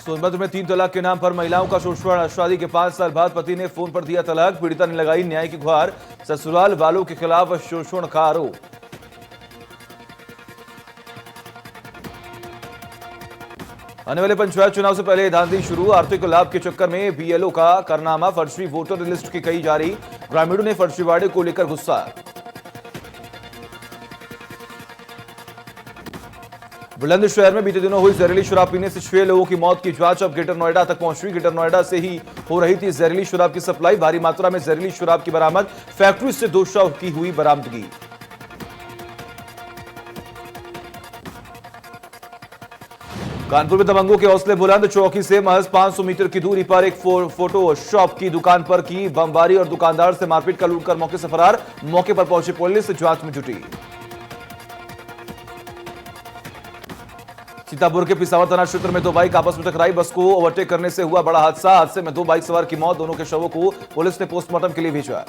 सोनभद्र में 3 तलाक के नाम पर महिलाओं का शोषण। शादी के 5 साल बाद पति ने फोन पर दिया तलाक। पीड़िता ने लगाई न्याय की गुहार। ससुराल वालों के खिलाफ शोषण का आरोप। आने वाले पंचायत चुनाव से पहले धांधली शुरू। आर्थिक लाभ के चक्कर में बीएलओ का कारनामा। फर्जी वोटर लिस्ट की कई जारी। ग्रामीणों ने फर्जीवाड़े को लेकर गुस्सा। बुलंदशहर में बीते दिनों हुई जहरीली शराब पीने से 6 लोगों की मौत की जांच अब ग्रेटर नोएडा तक पहुंची। ग्रेटर नोएडा से ही हो रही थी जहरीली शराब की सप्लाई। भारी मात्रा में जहरीली शराब की बरामद। फैक्ट्री से 2 शव की हुई बरामदगी। कानपुर में दबंगों के हौसले बुलंद। चौकी से महज 500 मीटर की दूरी पर एक फोटो शॉप की दुकान पर की बमबारी और दुकानदार से मारपीट कर लूटकर मौके से फरार। मौके पर पहुंची पुलिस जांच में जुटी। सीतापुर के पिसावर थाना क्षेत्र में 2 बाइक आपस में टकराई। बस को ओवरटेक करने से हुआ बड़ा हादसा। हादसे में 2 बाइक सवार की मौत। दोनों के शवों को पुलिस ने पोस्टमार्टम के लिए भेजा।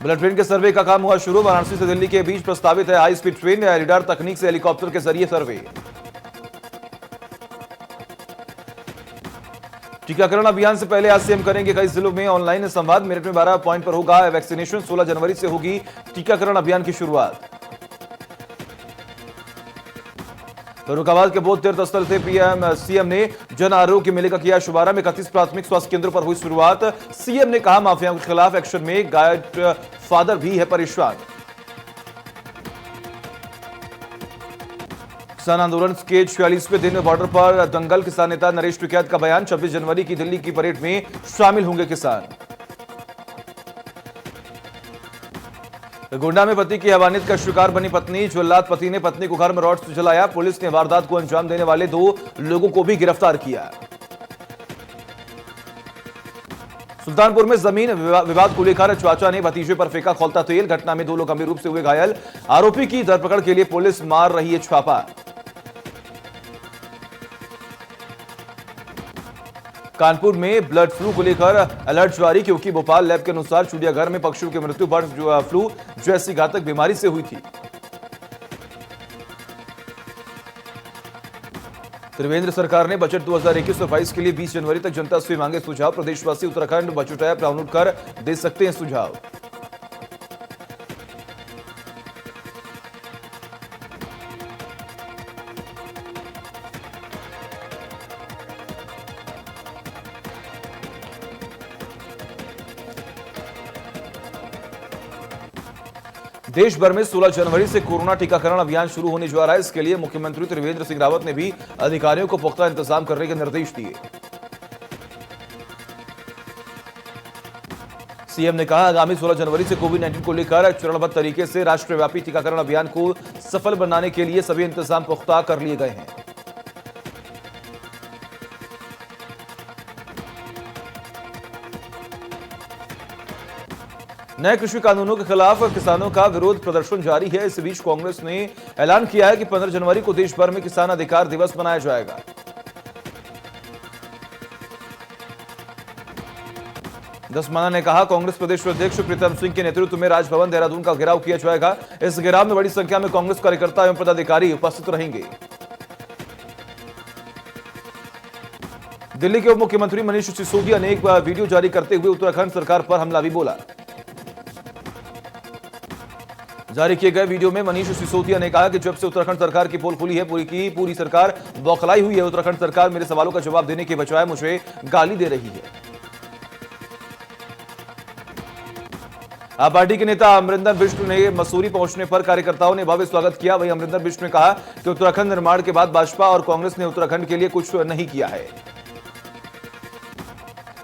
बुलेट ट्रेन के सर्वे का काम हुआ शुरू। वाराणसी से दिल्ली के बीच प्रस्तावित है हाई स्पीड ट्रेन। रेडार तकनीक से हेलीकॉप्टर के जरिए सर्वे। टीकाकरण अभियान से पहले आज सीएम करेंगे कई जिलों में ऑनलाइन संवाद। मेरठ में 12 पॉइंट पर होगा वैक्सीनेशन। 16 जनवरी से होगी टीकाकरण अभियान की शुरुआत। फर्रुखाबाद के बौद्ध तीर्थ स्थल से सीएम ने जन आरोग्य मेले का किया शुभारंभ। 31 प्राथमिक स्वास्थ्य केंद्रों पर हुई शुरुआत। सीएम ने कहा माफियाओं के खिलाफ एक्शन में। गाइड फादर भी है परेशान। किसान आंदोलन के 46वें दिन बॉर्डर पर दंगल। किसान नेता नरेश टिकैत का बयान। 26 जनवरी की दिल्ली की परेड में शामिल होंगे किसान। गोंडा में पति की हैवानियत का शिकार बनी पत्नी। जल्लाद पति ने पत्नी को घर में रॉड से जलाया। पुलिस ने वारदात को अंजाम देने वाले 2 लोगों को भी गिरफ्तार किया। सुल्तानपुर में जमीन विवाद को लेकर चाचा ने भतीजे पर फेंका खौलता तेल। घटना में 2 लोग गंभीर रूप से हुए घायल। आरोपी की धरपकड़ के लिए पुलिस मार रही है छापा। कानपुर में बर्ड फ्लू को लेकर अलर्ट जारी, क्योंकि भोपाल लैब के अनुसार चिड़ियाघर में पक्षियों की मृत्यु बर्ड फ्लू जैसी घातक बीमारी से हुई थी। त्रिवेंद्र सरकार ने बजट 2021-22 के लिए 20 जनवरी तक जनता से मांगे सुझाव। प्रदेशवासी उत्तराखंड बजट ऐप डाउनलोड कर दे सकते हैं सुझाव। देश भर में 16 जनवरी से कोरोना टीकाकरण अभियान शुरू होने जा रहा है। इसके लिए मुख्यमंत्री त्रिवेंद्र सिंह रावत ने भी अधिकारियों को पुख्ता इंतजाम करने के निर्देश दिए। सीएम ने कहा आगामी 16 जनवरी से कोविड-19 को लेकर चरणबद्ध तरीके से राष्ट्रव्यापी टीकाकरण अभियान को सफल बनाने के लिए सभी इंतजाम पुख्ता कर लिए गए हैं। नए कृषि कानूनों के खिलाफ किसानों का विरोध प्रदर्शन जारी है। इस बीच कांग्रेस ने ऐलान किया है कि 15 जनवरी को देश भर में किसान अधिकार दिवस मनाया जाएगा। दसमाना ने कहा कांग्रेस प्रदेश अध्यक्ष प्रीतम सिंह के नेतृत्व में राजभवन देहरादून का घेराव किया जाएगा। इस घेराव में बड़ी संख्या में कांग्रेस कार्यकर्ता एवं पदाधिकारी उपस्थित रहेंगे। दिल्ली के उप मुख्यमंत्री मनीष सिसोदिया ने एक वीडियो जारी करते हुए उत्तराखंड सरकार पर हमला भी बोला। जारी किए गए वीडियो में मनीष सिसोदिया ने कहा कि जब से उत्तराखंड सरकार की पोल खुली है पूरी सरकार बौखलाई हुई है। उत्तराखंड सरकार मेरे सवालों का जवाब देने के बजाय मुझे गाली दे रही है। आप पार्टी के नेता अमरिंदर बिष्ट ने मसूरी पहुंचने पर कार्यकर्ताओं ने भव्य स्वागत किया। वहीं अमरिंदर बिष्ट ने कहा कि उत्तराखंड निर्माण के बाद भाजपा और कांग्रेस ने उत्तराखंड के लिए कुछ नहीं किया है।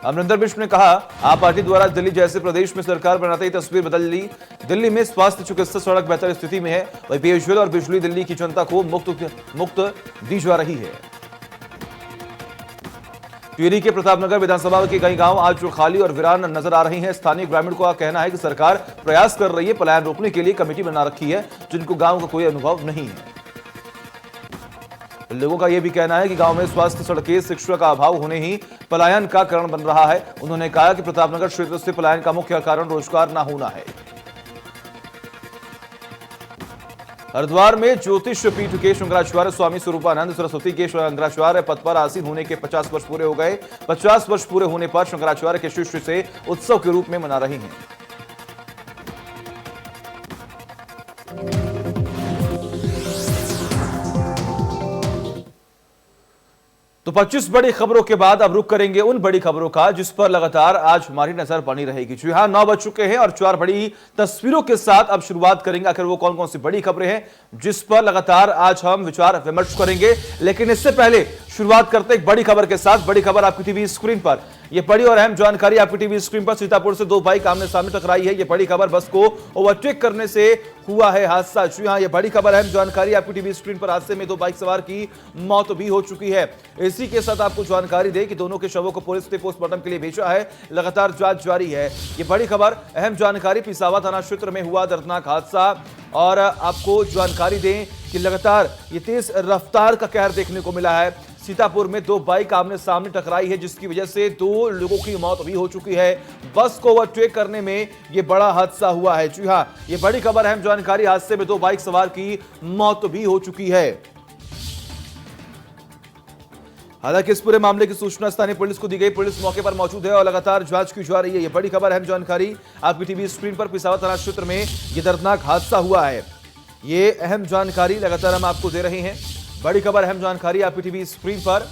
अमरिंदर बिष्ट ने कहा आप पार्टी द्वारा दिल्ली जैसे प्रदेश में सरकार बनाते ही तस्वीर बदल ली। दिल्ली में स्वास्थ्य चिकित्सा सड़क बेहतर स्थिति में है। वही पेयजल और बिजली दिल्ली की जनता को मुफ्त दी जा रही है। टिहरी के प्रतापनगर विधानसभा के कई गांव आज खाली और वीरान नजर आ रहे हैं। स्थानीय ग्रामीण का कहना है कि सरकार प्रयास कर रही है। पलायन रोकने के लिए कमेटी बना रखी है, जिनको गांव का कोई अनुभव नहीं है। लोगों का यह भी कहना है कि गांव में स्वास्थ्य, सड़कें, शिक्षा का अभाव होने ही पलायन का कारण बन रहा है। उन्होंने कहा कि प्रतापनगर क्षेत्र से पलायन का मुख्य कारण रोजगार न होना है। हरिद्वार में ज्योतिष पीठ के शंकराचार्य स्वामी स्वरूपानंद सरस्वती के शंकराचार्य पद पर आसीन होने के 50 वर्ष पूरे हो गए। 50 वर्ष पूरे होने पर शंकराचार्य के शिष्य से उत्सव के रूप में मना रहे हैं। तो 25 बड़ी खबरों के बाद अब रुक करेंगे उन बड़ी खबरों का जिस पर लगातार आज हमारी नजर बनी रहेगी। जी हां, 9 बज चुके हैं और 4 बड़ी तस्वीरों के साथ अब शुरुआत करेंगे। आखिर वो कौन कौन सी बड़ी खबरें हैं जिस पर लगातार आज हम विचार विमर्श करेंगे। लेकिन इससे पहले शुरुआत करते हैं एक बड़ी खबर के साथ। बड़ी खबर आपकी टीवी स्क्रीन पर, यह बड़ी और अहम जानकारी आपकी टीवी स्क्रीन पर। सीतापुर से 2 बाइक आमने सामने टकराई है। यह बड़ी खबर, बस को ओवरटेक करने से हुआ है हादसा। जी हां, यह बड़ी खबर, अहम जानकारी आपकी टीवी स्क्रीन पर। हादसे में 2 बाइक सवार की मौत भी हो चुकी है। इसी के साथ आपको जानकारी दे कि दोनों के शवों को पुलिस ने पोस्टमार्टम के लिए भेजा है। लगातार जांच जारी है। यह बड़ी खबर, अहम जानकारी, पिसावा थाना क्षेत्र में हुआ दर्दनाक हादसा। और आपको जानकारी दें कि लगातार ये तेज रफ्तार का कहर देखने को मिला है। सीतापुर में 2 बाइक आमने सामने टकराई है जिसकी वजह से 2 लोगों की मौत भी हो चुकी है। बस को ओवरटेक करने में यह बड़ा हादसा हुआ है। जी हां, यह बड़ी खबर, अहम जानकारी, हादसे में 2 बाइक सवार की मौत भी हो चुकी है। हालांकि इस पूरे मामले की सूचना स्थानीय पुलिस को दी गई। पुलिस मौके पर मौजूद है और लगातार जांच की जा रही है। यह बड़ी खबर, अहम जानकारी आपकी टीवी स्क्रीन पर। पिसावा थाना क्षेत्र में यह दर्दनाक हादसा हुआ है। ये अहम जानकारी लगातार हम आपको दे रहे हैं। बड़ी खबर, अहम जानकारी आपकी टीवी स्क्रीन पर।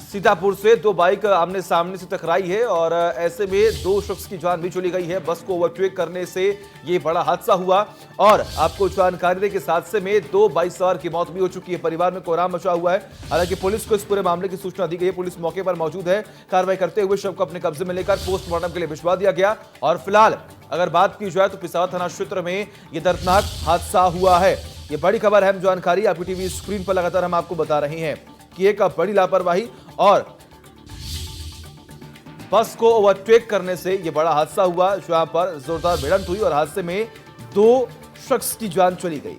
सीतापुर से 2 बाइक आमने सामने से टकराई है और ऐसे में 2 शख्स की जान भी चली गई है। बस को ओवरटेक करने से यह बड़ा हादसा हुआ और आपको जानकारी दें कि इस हादसे में 2 बाइक सवार की मौत भी हो चुकी है। परिवार में कोहराम मचा हुआ है। हालांकि पुलिस को इस पूरे मामले की सूचना दी गई है। पुलिस मौके पर मौजूद है। कार्रवाई करते हुए शव को अपने कब्जे में लेकर पोस्टमार्टम के लिए भिजवा दिया गया। और फिलहाल अगर बात की जाए तो पिसावा थाना क्षेत्र में यह दर्दनाक हादसा हुआ है। यह बड़ी खबर, अहम जानकारी आपकी टीवी स्क्रीन पर लगातार हम आपको बता रहे हैं कि एक बड़ी लापरवाही और बस को ओवरटेक करने से यह बड़ा हादसा हुआ जहां पर जोरदार भिड़ंत हुई और हादसे में 2 शख्स की जान चली गई।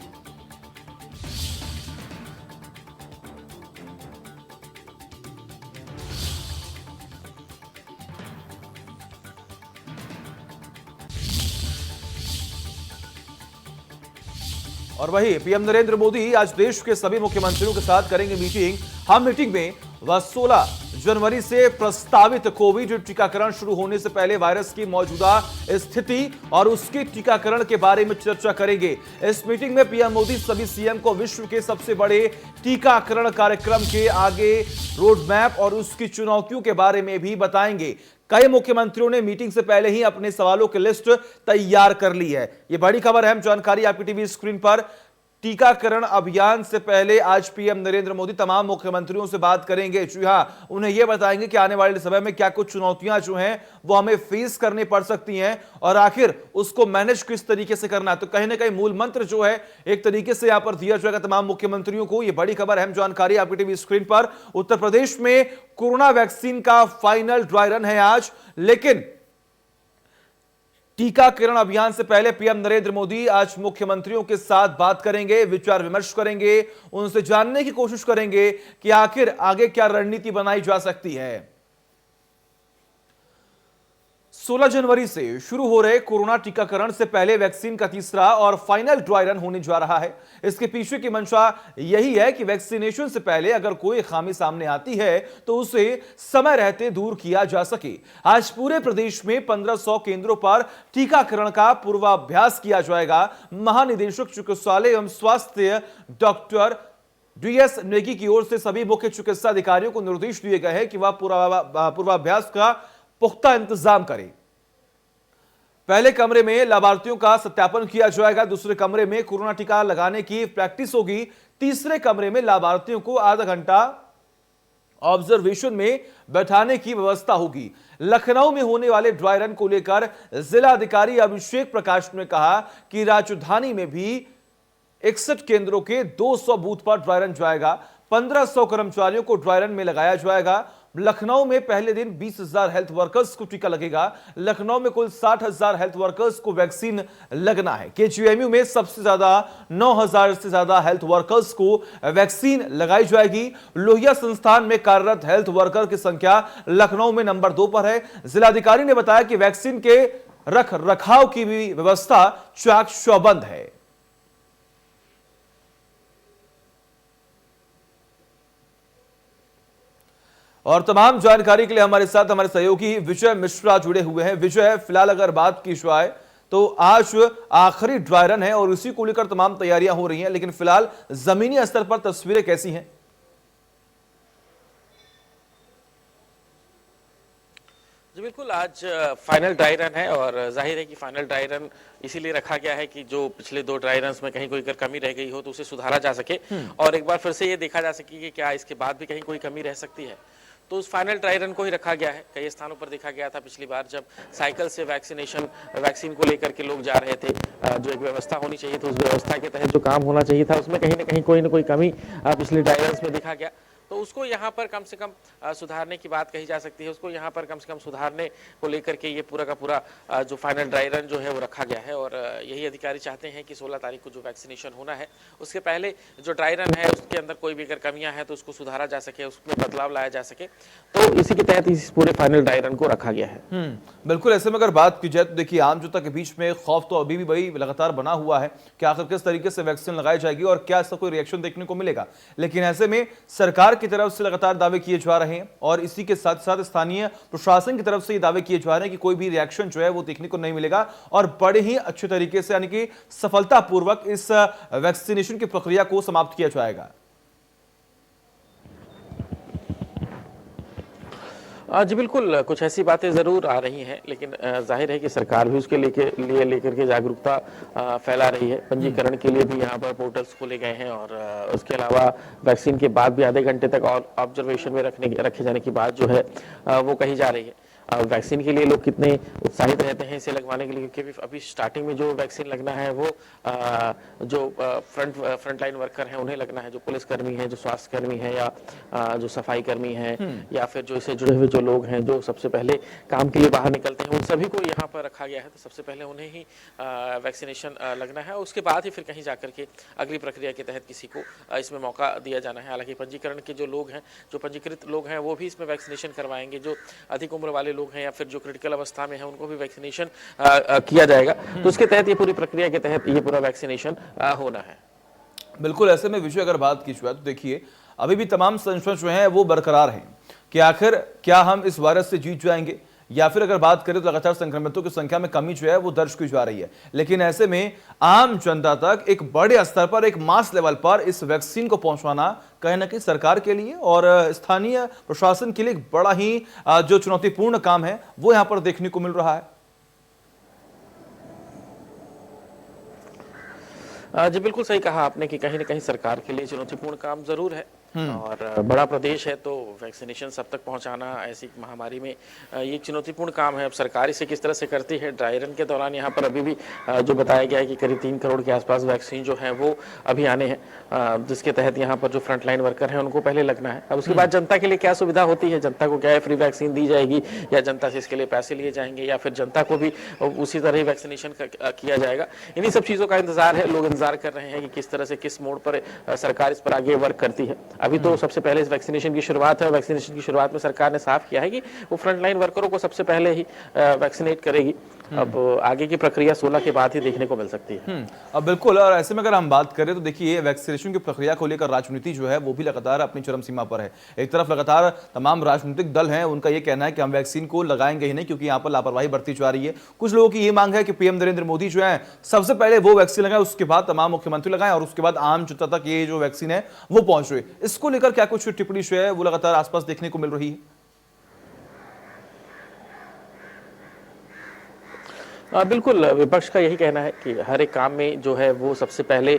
और वही पीएम नरेंद्र मोदी आज देश के सभी मुख्यमंत्रियों के साथ करेंगे मीटिंग। हम मीटिंग में वह 16 जनवरी से प्रस्तावित कोविड टीकाकरण शुरू होने से पहले वायरस की मौजूदा स्थिति और उसके टीकाकरण के बारे में चर्चा करेंगे। इस मीटिंग में पीएम मोदी सभी सीएम को विश्व के सबसे बड़े टीकाकरण कार्यक्रम के आगे रोड मैप और उसकी चुनौतियों के बारे में भी बताएंगे। कई मुख्यमंत्रियों ने मीटिंग से पहले ही अपने सवालों की लिस्ट तैयार कर ली है। यह बड़ी खबर, अहम जानकारी आपकी टीवी स्क्रीन पर। टीकाकरण अभियान से पहले आज पीएम नरेंद्र मोदी तमाम मुख्यमंत्रियों से बात करेंगे। जी हां, उन्हें यह बताएंगे कि आने वाले समय में क्या कुछ चुनौतियां जो हैं वो हमें फेस करनी पड़ सकती हैं और आखिर उसको मैनेज किस तरीके से करना है। तो कहीं ना कहीं मूल मंत्र जो है एक तरीके से यहां पर दिया जाएगा तमाम मुख्यमंत्रियों को। यह बड़ी खबर, अहम जानकारी आपकी टीवी स्क्रीन पर। उत्तर प्रदेश में कोरोना वैक्सीन का फाइनल ड्राई रन है आज, लेकिन टीकाकरण अभियान से पहले पीएम नरेंद्र मोदी आज मुख्यमंत्रियों के साथ बात करेंगे, विचार विमर्श करेंगे, उनसे जानने की कोशिश करेंगे कि आखिर आगे क्या रणनीति बनाई जा सकती है। 16 जनवरी से शुरू हो रहे कोरोना टीकाकरण से पहले वैक्सीन का तीसरा और फाइनल ड्राई रन होने जा रहा है। इसके पीछे की मंशा यही है कि वैक्सीनेशन से पहले अगर कोई खामी सामने आती है तो उसे समय रहते दूर किया जा सके। आज पूरे प्रदेश में 1500 केंद्रों पर टीकाकरण का पूर्वाभ्यास किया जाएगा। महानिदेशक चिकित्सालय एवं स्वास्थ्य डॉक्टर डीएस नेगी की ओर से सभी मुख्य चिकित्सा अधिकारियों को निर्देश दिए गए हैं कि वह पूर्वाभ्यास का पुख्ता इंतजाम करें। पहले कमरे में लाभार्थियों का सत्यापन किया जाएगा। दूसरे कमरे में कोरोना टीका लगाने की प्रैक्टिस होगी। तीसरे कमरे में लाभार्थियों को आधा घंटा ऑब्जर्वेशन में बैठाने की व्यवस्था होगी। लखनऊ में होने वाले ड्राई रन को लेकर जिला अधिकारी अभिषेक प्रकाश ने कहा कि राजधानी में भी 61 केंद्रों के 200 बूथ पर ड्राई रन जाएगा। 1500 कर्मचारियों को ड्राई रन में लगाया जाएगा। लखनऊ में पहले दिन 20,000 हेल्थ वर्कर्स को टीका लगेगा। लखनऊ में कुल 60,000 हेल्थ वर्कर्स को वैक्सीन लगना है। केजीएमयू में सबसे ज्यादा 9,000 से ज्यादा हेल्थ वर्कर्स को वैक्सीन लगाई जाएगी। लोहिया संस्थान में कार्यरत हेल्थ वर्कर की संख्या लखनऊ में नंबर 2 पर है। जिलाधिकारी ने बताया कि वैक्सीन के रख रखाव की भी व्यवस्था चाक चौबंद है। और तमाम जानकारी के लिए हमारे साथ हमारे सहयोगी विजय मिश्रा जुड़े हुए हैं। विजय, फिलहाल अगर बात की जाए तो आज आखिरी ड्राई रन है और इसी को लेकर तमाम तैयारियां हो रही हैं, लेकिन फिलहाल जमीनी स्तर पर तस्वीरें कैसी हैं? जी बिल्कुल, आज फाइनल ड्राई रन है और जाहिर है कि फाइनल ड्राई रन इसीलिए रखा गया है कि जो पिछले 2 ड्राई रन्स में कहीं कोई अगर कमी रह गई हो तो उसे सुधारा जा सके और एक बार फिर से ये देखा जा सके कि क्या इसके बाद भी कहीं कोई कमी रह सकती है। तो उस फाइनल ड्राई रन को ही रखा गया है। कई स्थानों पर देखा गया था पिछली बार जब साइकिल से वैक्सीन को लेकर के लोग जा रहे थे, जो एक व्यवस्था होनी चाहिए थी, उस व्यवस्था के तहत जो काम होना चाहिए था उसमें कहीं ना कोई कमी पिछले ड्राई रन्स में देखा गया। तो उसको यहाँ पर कम से कम सुधारने की बात कही जा सकती है। उसको यहाँ पर कम से कम सुधारने को लेकर के ये पूरा का पूरा जो फाइनल ड्राई रन जो है वो रखा गया है और यही अधिकारी चाहते हैं कि 16 तारीख को जो वैक्सीनेशन होना है उसके पहले जो ड्राई रन है उसके अंदर कोई भी अगर कमियां हैं तो उसको सुधारा जा सके, उसमें बदलाव लाया जा सके। तो इसी के तहत इस पूरे फाइनल ड्राई रन को रखा गया है। बिल्कुल, ऐसे में अगर बात की जाए तो देखिए आम जनता के बीच में खौफ तो अभी भी वही लगातार बना हुआ है कि आखिर किस तरीके से वैक्सीन लगाई जाएगी और क्या इसका कोई रिएक्शन देखने को मिलेगा। लेकिन ऐसे में सरकार की तरफ से लगातार दावे किए जा रहे हैं और इसी के साथ साथ स्थानीय प्रशासन की तरफ से ये दावे किए जा रहे हैं कि कोई भी रिएक्शन जो है वो देखने को नहीं मिलेगा और बड़े ही अच्छे तरीके से यानी कि सफलतापूर्वक इस वैक्सीनेशन की प्रक्रिया को समाप्त किया जाएगा। जी बिल्कुल, कुछ ऐसी बातें ज़रूर आ रही हैं, लेकिन जाहिर है कि सरकार भी उसके लेकर के जागरूकता फैला रही है। पंजीकरण के लिए भी यहाँ पर पोर्टल्स खोले गए हैं और उसके अलावा वैक्सीन के बाद भी आधे घंटे तक ऑब्जर्वेशन में रखे जाने की बात जो है वो कही जा रही है। वैक्सीन के लिए लोग कितने उत्साहित रहते हैं इसे लगवाने के लिए, क्योंकि अभी स्टार्टिंग में जो वैक्सीन लगना है वो जो फ्रंट लाइन वर्कर हैं उन्हें लगना है, जो पुलिसकर्मी हैं, जो स्वास्थ्य कर्मी हैं या जो सफाई कर्मी हैं या फिर जो इससे जुड़े हुए जो लोग हैं जो सबसे पहले काम के लिए बाहर निकलते हैं, उन सभी को यहाँ पर रखा गया है। तो सबसे पहले उन्हें ही वैक्सीनेशन लगना है, उसके बाद ही फिर कहीं जाकर के अगली प्रक्रिया के तहत किसी को इसमें मौका दिया जाना है। हालांकि पंजीकरण के जो लोग हैं, जो पंजीकृत लोग हैं वो भी इसमें वैक्सीनेशन करवाएंगे। जो अधिक उम्र वाले लोग हैं या फिर जो क्रिटिकल अवस्था में है उनको भी वैक्सीनेशन किया जाएगा। तो उसके तहत ये पूरी प्रक्रिया के तहत ये पूरा वैक्सीनेशन होना है। बिल्कुल, ऐसे में विषय अगर बात की जाए तो देखिए अभी भी तमाम संशय जो हैं वो बरकरार हैं कि आखिर क्या हम इस वायरस से जीत जाएंगे या फिर अगर बात करें तो लगातार संक्रमितों की संख्या में कमी जो है वो दर्ज की जा रही है। लेकिन ऐसे में आम जनता तक एक बड़े स्तर पर, एक मास लेवल पर इस वैक्सीन को पहुंचवाना कहीं ना कहीं सरकार के लिए और स्थानीय प्रशासन के लिए एक बड़ा ही जो चुनौतीपूर्ण काम है वो यहां पर देखने को मिल रहा है। जी बिल्कुल सही कहा आपने कि कहीं ना कहीं सरकार के लिए चुनौतीपूर्ण काम जरूर है और बड़ा प्रदेश है तो वैक्सीनेशन सब तक पहुंचाना ऐसी महामारी में ये चुनौतीपूर्ण काम है। अब सरकार इसे किस तरह से करती है। ड्राई रन के दौरान यहाँ पर अभी भी जो बताया गया है कि करीब 3 करोड़ के आसपास वैक्सीन जो है वो अभी आने हैं, जिसके तहत यहाँ पर जो फ्रंटलाइन वर्कर हैं उनको पहले लगना है। अब उसके बाद जनता के लिए क्या सुविधा होती है, जनता को क्या है, फ्री वैक्सीन दी जाएगी या जनता से इसके लिए पैसे लिए जाएंगे या फिर जनता को भी उसी तरह ही वैक्सीनेशन किया जाएगा। इन्हीं सब चीज़ों का इंतजार है। लोग इंतजार कर रहे हैं कि किस तरह से, किस मोड पर सरकार इस पर आगे वर्क करती है। अभी तो सबसे पहले इस वैक्सीनेशन की शुरुआत है और वैक्सीनेशन की शुरुआत में सरकार ने साफ किया है कि वो फ्रंटलाइन वर्करों को सबसे पहले ही वैक्सीनेट करेगी। अब आगे की प्रक्रिया 16 के बाद ही देखने को मिल सकती है। अब बिल्कुल, और ऐसे में अगर हम बात करें तो देखिए वैक्सीनेशन की प्रक्रिया को लेकर राजनीति जो है वो भी लगातार अपनी चरम सीमा पर है। एक तरफ लगातार तमाम राजनीतिक दल हैं, उनका ये कहना है कि हम वैक्सीन को लगाएंगे ही नहीं क्योंकि यहाँ पर लापरवाही बरती जा रही है। कुछ लोगों की ये मांग है कि पीएम नरेंद्र मोदी जो है सबसे पहले वो वैक्सीन लगाए, उसके बाद तमाम मुख्यमंत्री लगाएं और उसके बाद आम जनता तक ये जो वैक्सीन है वो पहुंच रही है। इसको लेकर क्या कुछ टिप्पणी जो है वो लगातार आसपास देखने को मिल रही है? बिल्कुल, विपक्ष का यही कहना है कि हर एक काम में जो है वो सबसे पहले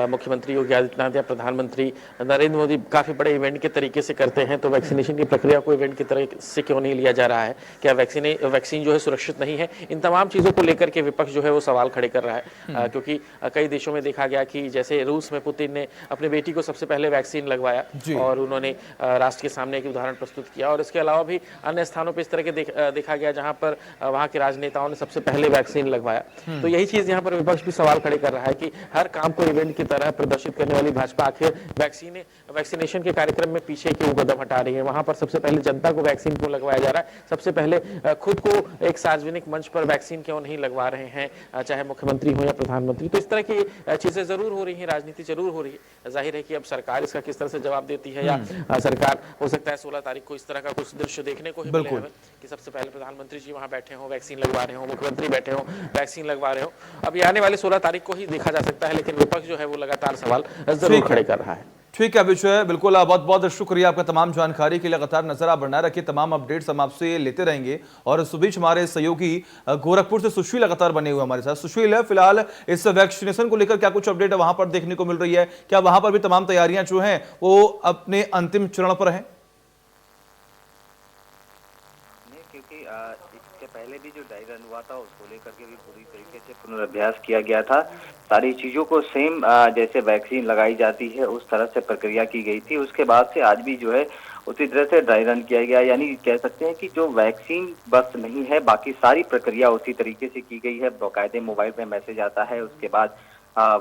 मुख्यमंत्री योगी आदित्यनाथ या प्रधानमंत्री नरेंद्र मोदी काफ़ी बड़े इवेंट के तरीके से करते हैं। तो वैक्सीनेशन की प्रक्रिया को इवेंट की तरह से क्यों नहीं लिया जा रहा है? क्या वैक्सीन जो है सुरक्षित नहीं है? इन तमाम चीज़ों को लेकर के विपक्ष जो है वो सवाल खड़े कर रहा है, क्योंकि कई देशों में देखा गया कि जैसे रूस में पुतिन ने अपनी बेटी को सबसे पहले वैक्सीन लगवाया और उन्होंने राष्ट्र के सामने एक उदाहरण प्रस्तुत किया। और इसके अलावा भी अन्य स्थानों पर इस तरह के देखा गया जहाँ पर वहाँ के राजनेताओं ने सबसे पहले वैक्सीन लगवाया। तो यही चीज यहाँ पर विपक्ष भी सवाल खड़े कर रहा है कि हर काम को इवेंट की तरह प्रदर्शित करने वाली भाजपा आखिर वैक्सीनेशन के कार्यक्रम में पीछे क्यों कदम हटा रही है। वहां पर सबसे पहले जनता को वैक्सीन क्यों लगवाया जा रहा है, सबसे पहले खुद को एक सार्वजनिक मंच पर वैक्सीन क्यों नहीं लगवा रहे हैं, चाहे मुख्यमंत्री हो या प्रधानमंत्री। तो इस तरह की चीजें जरूर हो रही है, राजनीति जरूर हो रही है। जाहिर है कि अब सरकार इसका किस तरह से जवाब देती है, या सरकार हो सकता है 16 तारीख को इस तरह का कुछ दृश्य देखने को ही मिले हमें कि सबसे पहले प्रधानमंत्री जी वहां बैठे हो, वैक्सीन लगवा रहे हो, मुख्यमंत्री बैठे हो, वैक्सीन लगवा रहे हो। अब ये आने वाले 16 तारीख को ही देखा जा सकता है, लेकिन विपक्ष जो है वो लगातार सवाल जरूर खड़े कर रहा है। ठीक है विषय, बिल्कुल बहुत बहुत शुक्रिया आपका तमाम जानकारी के लिए। लगातार नजर आप बनाए रखिए, तमाम अपडेट्स हम आपसे लेते रहेंगे। और इस बीच हमारे सहयोगी गोरखपुर से सुशील लगातार बने हुए हमारे साथ। सुशील, फिलहाल इस वैक्सीनेशन को लेकर क्या कुछ अपडेट वहां पर देखने को मिल रही है? क्या वहां पर भी तमाम तैयारियां जो हैं वो अपने अंतिम चरण पर हैं? क्योंकि इससे पहले भी जो ड्राई रन हुआ था उसको लेकर के भी पूरी तरीके से पुनर्अभ्यास किया गया था। सारी चीजों को सेम जैसे वैक्सीन लगाई जाती है उस तरह से प्रक्रिया की गई थी। उसके बाद से आज भी जो है उसी तरह से ड्राई रन किया गया, यानी कह सकते हैं कि जो वैक्सीन बस नहीं है, बाकी सारी प्रक्रिया उसी तरीके से की गई है। बाकायदे मोबाइल पे मैसेज आता है, उसके बाद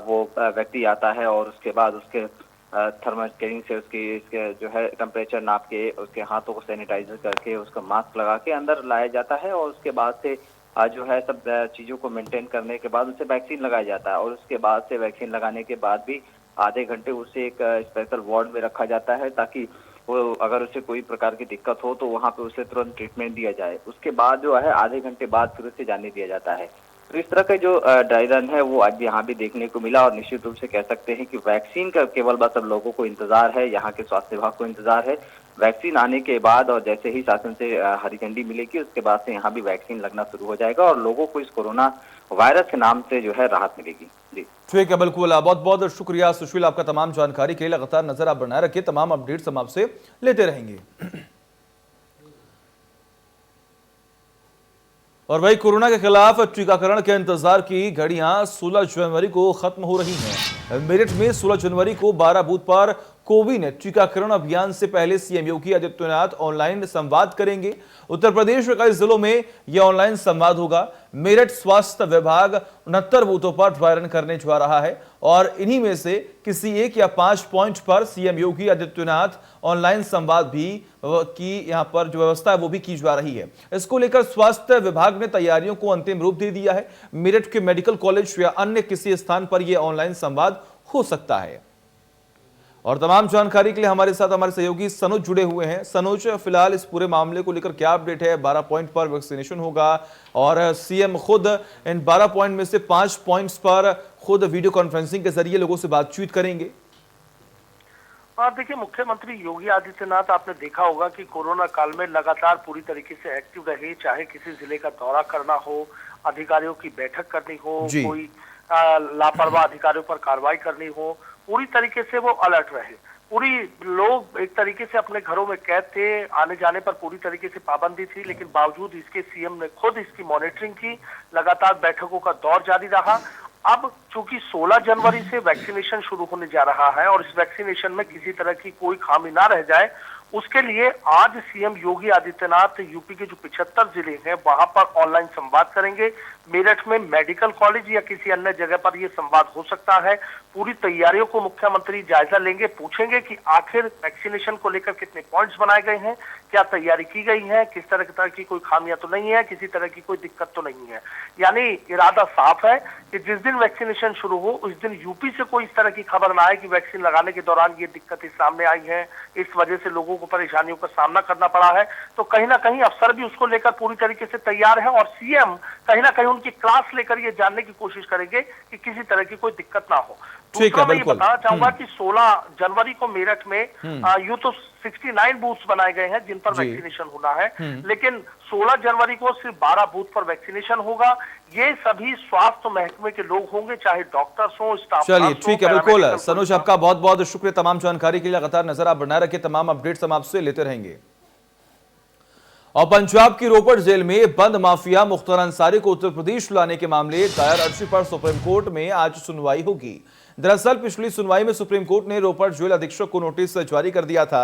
वो व्यक्ति आता है और उसके बाद उसके थर्मल स्कैनिंग से इसके जो है टेम्परेचर नाप के, उसके हाथों को सैनिटाइजर करके, उसका मास्क लगा के अंदर लाया जाता है और उसके बाद से जो है सब चीजों को मेंटेन करने के बाद उसे वैक्सीन लगाया जाता है। और उसके बाद से वैक्सीन लगाने के बाद भी आधे घंटे उसे एक स्पेशल वार्ड में रखा जाता है, ताकि वो अगर उसे कोई प्रकार की दिक्कत हो तो वहाँ पे उसे तुरंत ट्रीटमेंट दिया जाए। उसके बाद जो है आधे घंटे बाद फिर उसे जाने दिया जाता है। तो इस तरह का जो ड्राई रन है वो आज यहाँ भी देखने को मिला। और निश्चित रूप से कह सकते हैं कि वैक्सीन का केवल बस अब लोगों को इंतजार है, यहाँ के स्वास्थ्य विभाग को इंतजार है। वैक्सीन आने के बाद और जैसे ही शासन से हरी झंडी मिलेगी उसके बाद से यहाँ भी वैक्सीन लगना शुरू हो जाएगा और लोगों को इस कोरोना वायरस के नाम से जो है राहत मिलेगी। जी ठीक है, बिल्कुल बहुत बहुत शुक्रिया सुशील आपका तमाम जानकारी के लिए। लगातार नजर आप बनाए रखिए, तमाम अपडेट्स हम आपसे लेते रहेंगे। और वही कोरोना के खिलाफ टीकाकरण के इंतजार की घड़ियां 16 जनवरी को खत्म हो रही हैं। मेरठ में 16 जनवरी को 12 बूथ पर कोविन टीकाकरण अभियान से पहले सीएम योगी आदित्यनाथ ऑनलाइन संवाद करेंगे। उत्तर प्रदेश के कई जिलों में यह ऑनलाइन संवाद होगा। मेरठ स्वास्थ्य विभाग 69 बूथों पर ड्राई रन करने जा रहा है और इन्हीं में से किसी 1 या 5 पॉइंट पर सीएम योगी आदित्यनाथ ऑनलाइन संवाद भी की यहां पर जो व्यवस्था है वो भी की जा रही है। इसको लेकर स्वास्थ्य विभाग ने तैयारियों को अंतिम रूप दे दिया है। मेरठ के मेडिकल कॉलेज या अन्य किसी स्थान पर यह ऑनलाइन संवाद हो सकता है। और तमाम जानकारी के लिए हमारे साथ हमारे सहयोगी सनोज जुड़े हुए हैं। सनोज, फिलहाल इस पूरे मामले को लेकर क्या अपडेट है? 12 पॉइंट पर वैक्सीनेशन होगा और सीएम खुद इन 12 पॉइंट में से 5 पॉइंट्स पर खुद वीडियो कॉन्फ्रेंसिंग के जरिए लोगों से बातचीत करेंगे। देखिए, मुख्यमंत्री योगी आदित्यनाथ आपने देखा होगा कि कोरोना काल में लगातार पूरी तरीके से एक्टिव रहे, चाहे किसी जिले का दौरा करना हो, अधिकारियों की बैठक करनी हो, कोई लापरवाह अधिकारियों पर कार्रवाई करनी हो, पूरी तरीके से वो अलर्ट रहे। पूरी लोग एक तरीके से अपने घरों में कैद थे, आने जाने पर पूरी तरीके से पाबंदी थी, लेकिन बावजूद इसके सीएम ने खुद इसकी मॉनिटरिंग की, लगातार बैठकों का दौर जारी रहा। अब चूंकि 16 जनवरी से वैक्सीनेशन शुरू होने जा रहा है और इस वैक्सीनेशन में किसी तरह की कोई खामी ना रह जाए, उसके लिए आज सीएम योगी आदित्यनाथ यूपी के जो 75 जिले हैं वहां पर ऑनलाइन संवाद करेंगे। मेरठ में मेडिकल कॉलेज या किसी अन्य जगह पर यह संवाद हो सकता है। पूरी तैयारियों को मुख्यमंत्री जायजा लेंगे, पूछेंगे कि आखिर वैक्सीनेशन को लेकर कितने पॉइंट्स बनाए गए हैं, क्या तैयारी की गई है, किस तरह की कोई खामियां तो नहीं है, किसी तरह की कोई दिक्कत तो नहीं है। यानी इरादा साफ है कि जिस दिन वैक्सीनेशन शुरू हो उस दिन यूपी से कोई इस तरह की खबर ना आए कि वैक्सीन लगाने के दौरान ये दिक्कतें सामने आई हैं, इस वजह से लोगों को परेशानियों का सामना करना पड़ा है। तो कहीं ना कहीं अफसर भी उसको लेकर पूरी तरीके से तैयार है और सीएम कहीं ना कहीं उनकी क्लास लेकर ये जानने की कोशिश करेंगे कि किसी तरह की कोई दिक्कत ना हो। दूसरा मैं ये बताना चाहूंगा कि 16 जनवरी को मेरठ में यूं तो 69 बूथ्स बनाए गए हैं जिन पर वैक्सीनेशन होना है, लेकिन 16 जनवरी को सिर्फ 12 बूथ पर वैक्सीनेशन होगा। ये सभी स्वास्थ्य महकमे के लोग होंगे, चाहे डॉक्टर्स हो, स्टाफ। चलिए ठीक है, बिल्कुल सनोज, आपका बहुत बहुत शुक्रिया तमाम जानकारी के लिए। लगातार नजर आप बनाए रखिए, तमाम अपडेट्स हम आपसे लेते रहेंगे। और पंजाब की रोपड़ जेल में बंद माफिया मुख्तार अंसारी को उत्तर प्रदेश लाने के मामले दायर अर्जी पर सुप्रीम कोर्ट में आज सुनवाई होगी। दरअसल पिछली सुनवाई में सुप्रीम कोर्ट ने रोपड़ जेल अधीक्षक को नोटिस जारी कर दिया था।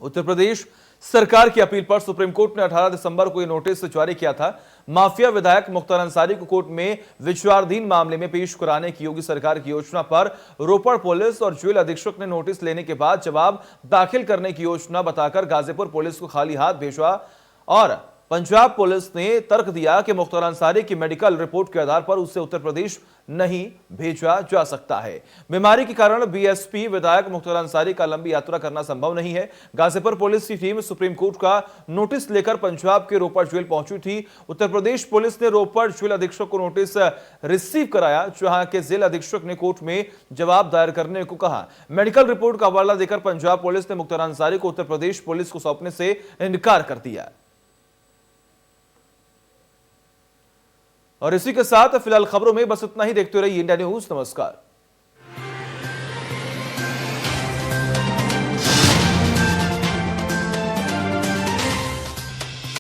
उत्तर प्रदेश सरकार की अपील पर सुप्रीम कोर्ट ने 18 दिसंबर को यह नोटिस जारी किया था। माफिया विधायक मुख्तार अंसारी को कोर्ट में विचाराधीन मामले में पेश कराने की योगी सरकार की योजना पर रोपड़ पुलिस और जेल अधीक्षक ने नोटिस लेने के बाद जवाब दाखिल करने की योजना बताकर गाजीपुर पुलिस को खाली हाथ भेजा और पंजाब पुलिस ने तर्क दिया कि मुख्तार अंसारी की मेडिकल रिपोर्ट के आधार पर उसे उत्तर प्रदेश नहीं भेजा जा सकता है। बीमारी के कारण बीएसपी विधायक मुख्तार अंसारी का लंबी यात्रा करना संभव नहीं है। गाजीपुर पुलिस की टीम सुप्रीम कोर्ट का नोटिस लेकर पंजाब के रोपड़ जेल पहुंची थी। उत्तर प्रदेश पुलिस ने रोपड़ जेल अधीक्षक को नोटिस रिसीव कराया, जहां के जेल अधीक्षक ने कोर्ट में जवाब दायर करने को कहा। मेडिकल रिपोर्ट का हवाला देकर पंजाब पुलिस ने मुख्तार अंसारी को उत्तर प्रदेश पुलिस को सौंपने से इनकार कर दिया। और इसी के साथ फिलहाल खबरों में बस इतना ही। देखते रहिए इंडिया न्यूज। नमस्कार।